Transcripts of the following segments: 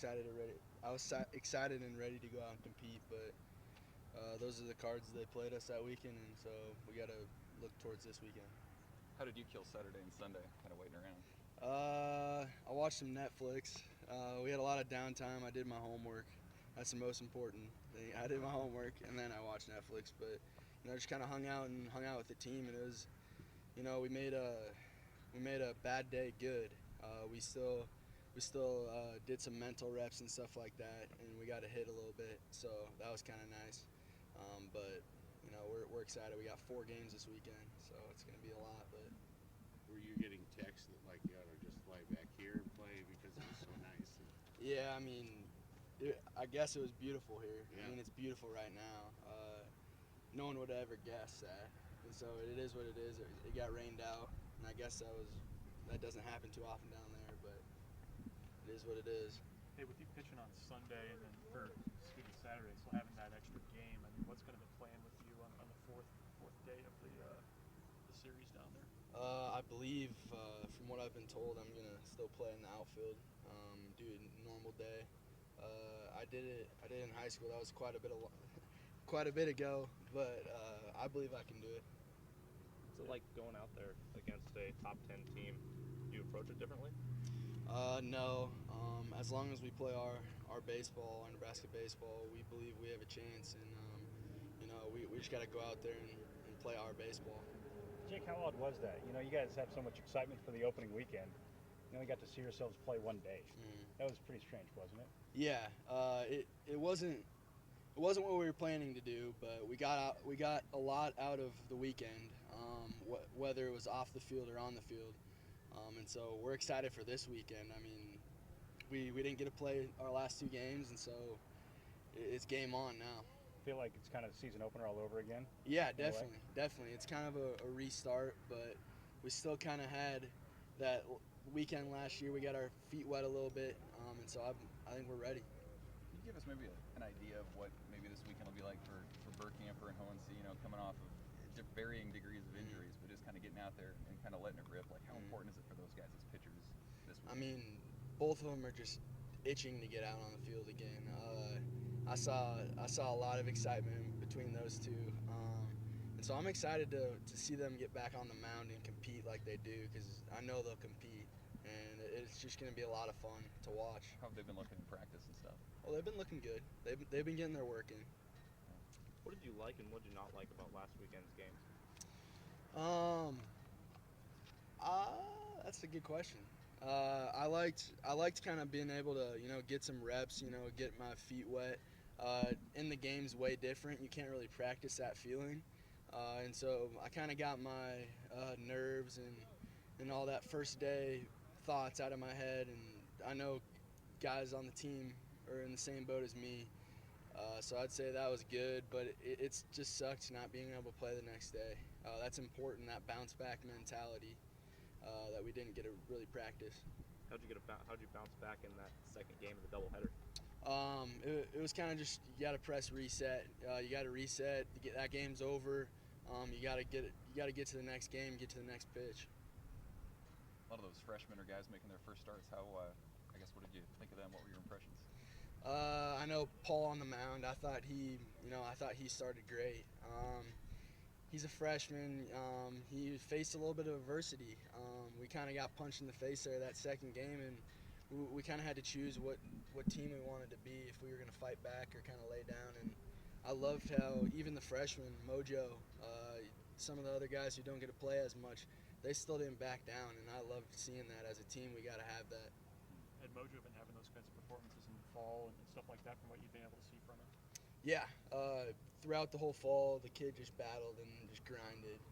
excited and ready to go out and compete, but those are the cards they played us that weekend, and so we got to look towards this weekend. How did you kill Saturday and Sunday, kind of waiting around? I watched some Netflix. We had a lot of downtime. I did my homework. That's the most important thing. I did my homework, and then I watched Netflix. But just kind of hung out with the team, and it was, we made a bad day good. We still did some mental reps and stuff like that, and we got to hit a little bit, so that was kind of nice. But we're excited. We got 4 games this weekend, so it's going to be a lot. But Were you getting texts that like you ought to just fly back here and play because it was so nice? yeah, I mean, I guess it was beautiful here. Yeah. I mean, it's beautiful right now. No one would have ever guessed that, and so it is what it is. It got rained out, and I guess that doesn't happen too often down there, but it is what it is. Hey, with you pitching on Sunday and then Saturday, so having that extra game, I mean, what's kind of the plan with you on the fourth day of the series down there? I believe, from what I've been told, I'm gonna still play in the outfield, do a normal day. I did it in high school. That was quite a bit ago, but I believe I can do it. Is it like going out there against a top 10 team? Do you approach it differently? No. As long as we play our baseball, our Nebraska baseball, we believe we have a chance, and we just got to go out there and play our baseball. Jake, how odd was that? You guys have so much excitement for the opening weekend. You only got to see yourselves play one day. That was pretty strange, wasn't it? Yeah. It wasn't what we were planning to do, but we got a lot out of the weekend, whether it was off the field or on the field. And so we're excited for this weekend. I mean, we didn't get to play our last 2 games, and so it's game on now. Feel like it's kind of a season opener all over again? Yeah, definitely. It's kind of a restart, but we still kind of had that weekend last year. We got our feet wet a little bit, and so I think we're ready. Can you give us maybe an idea of what maybe this weekend will be like for Burkamper and Hohensee, coming off of varying degrees of injuries, but just kind of getting out there and kind of letting it rip? Like, how important is it for those guys as pitchers this week? I mean, both of them are just itching to get out on the field again. I saw a lot of excitement between those two, and so I'm excited to see them get back on the mound and compete like they do, because I know they'll compete, and it's just going to be a lot of fun to watch. How have they been looking in practice and stuff? Well, they've been looking good. They've been getting their work in. What did you like and what did you not like about last weekend's games? That's a good question. I liked kind of being able to get some reps, get my feet wet. In the game's way different. You can't really practice that feeling, and so I kind of got my nerves and all that first day thoughts out of my head. And I know guys on the team are in the same boat as me. So I'd say that was good, but it's just sucks not being able to play the next day. That's important, that bounce back mentality that we didn't get to really practice. How'd you bounce back in that second game of the doubleheader? It was kind of just, you got to press reset. You got to reset. That game's over. You got to get to the next game, get to the next pitch. A lot of those freshmen or guys making their first starts. I guess, what did you think of them? What were your impressions? I know Paul on the mound. I thought he started great. He's a freshman. He faced a little bit of adversity. We kind of got punched in the face there that second game, and we kind of had to choose what team we wanted to be, if we were going to fight back or kind of lay down. And I loved how even the freshmen, Mojo, some of the other guys who don't get to play as much, they still didn't back down, and I loved seeing that. As a team, we got to have that. Had Mojo been having those kinds of performances in the fall and stuff like that from what you've been able to see from him? Yeah, throughout the whole fall, the kid just battled and just grinded.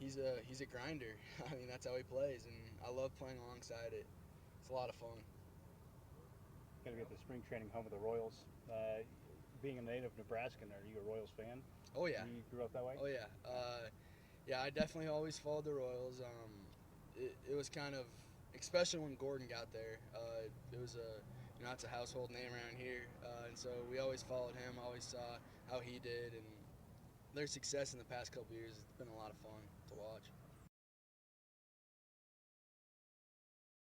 He's a grinder. I mean, that's how he plays, and I love playing alongside it. It's a lot of fun. Going to be at the spring training home of the Royals. Being a native Nebraskan, are you a Royals fan? Oh yeah. You grew up that way? Oh yeah. Yeah, I definitely always followed the Royals. It was kind of, especially when Gordon got there, it was it's a household name around here, and so we always followed him, always saw how he did, and their success in the past couple of years has been a lot of fun to watch.